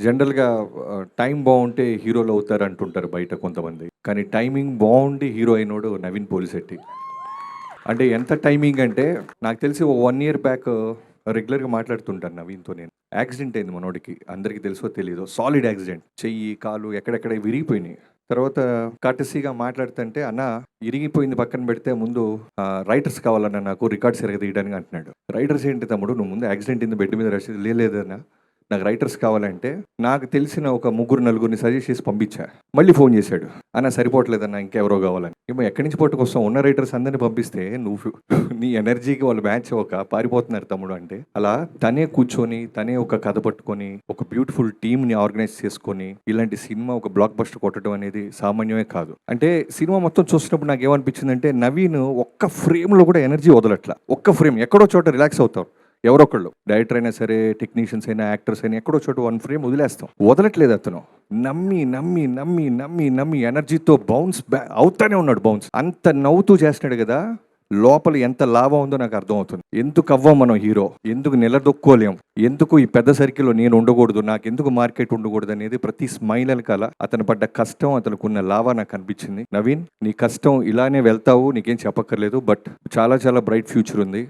జనరల్‌గా టైం బావుంటే హీరోలు అవుతారు అంటుంటారు బయట కొంతమంది. కానీ టైమింగ్ బావుండి హీరో అయినోడు నవీన్ పోలిశెట్టి. అంటే ఎంత టైమింగ్ అంటే నాకు తెలిసి ఓ 1 ఇయర్ బ్యాక్ రెగ్యులర్‌గా మాట్లాడుతుంటాను నవీన్‌తో నేను. యాక్సిడెంట్ అయింది మనోడికి. అందరికి తెలుసో తెలీదో సాలిడ్ యాక్సిడెంట్. చెయ్యి, కాలు ఎక్కడెక్కడ విరిగిపోయినాయి. తర్వాత కర్టెసీగా మాట్లాడుతుంటే, "అన్న ఇరిగిపోయింది పక్కన పెడితే ముందు రైటర్స్ కావాలన్న నాకు రికార్డ్స్ తిరగదీయడానికి" అంటున్నాడు. "రైటర్స్ ఏంటి తమ్ముడు? నువ్వు ముందు యాక్సిడెంట్ అయింది బెడ్ మీద రష్ లేదన్నా నాకు రైటర్స్ కావాలంటే నాకు తెలిసిన ఒక ముగ్గురు నలుగురిని సజెస్ట్ చేసి పంపించా. మళ్ళీ ఫోన్ చేశాడు. అన్న సరిపోవట్లేదన్న ఇంకెవరో కావాలని. ఏమో ఎక్కడి నుంచి పట్టుకొస్తాం ఉన్న రైటర్స్ అందరిని పంపిస్తే నువ్వు నీ ఎనర్జీకి వాళ్ళు మ్యాచ్ అవ్వక పారిపోతున్నారు తమ్ముడు అంటే. అలా తనే కూర్చొని తనే ఒక కథ పట్టుకొని ఒక బ్యూటిఫుల్ టీమ్ని ఆర్గనైజ్ చేసుకొని ఇలాంటి సినిమా ఒక బ్లాక్ బస్టర్ కొట్టడం అనేది సామాన్యమే కాదు. అంటే సినిమా మొత్తం చూసినప్పుడు నాకు ఏమనిపించిందంటే నవీన్ ఒక్క ఫ్రేమ్లో కూడా ఎనర్జీ వదలట్లా. ఒక్క ఫ్రేమ్ ఎక్కడో చోట రిలాక్స్ అవుతారు ఎవరొకళ్ళు. డైరెక్టర్ అయినా సరే, టెక్నీషియన్స్ అయినా, యాక్టర్స్ అయినా ఎక్కడో చోట 1 ఫ్రేమ్ వదిలేస్తాం. వదలట్లేదు అతను. నమ్మి నమ్మి నమ్మి నమ్మి నమ్మి ఎనర్జీతో బౌన్స్ అవుతానే ఉన్నాడు బౌన్స్. అంత నవ్వుతూ చేస్తున్నాడు కదా, లోపల ఎంత లాభం ఉందో నాకు అర్థమవుతుంది. ఎందుకు అవ్వం మనం హీరో, ఎందుకు నిలదొక్కోలేం, ఎందుకు ఈ పెద్ద సర్కిల్లో నేను ఉండకూడదు, నాకు ఎందుకు మార్కెట్ ఉండకూడదు అనేది ప్రతి స్మైల్ వెనకాల అతను పడ్డ కష్టం, అతనుకున్న లాభ నాకు అనిపించింది. నవీన్, నీ కష్టం ఇలానే వెళ్తావు, నీకేం చెప్పక్కర్లేదు. బట్ చాలా చాలా బ్రైట్ ఫ్యూచర్ ఉంది.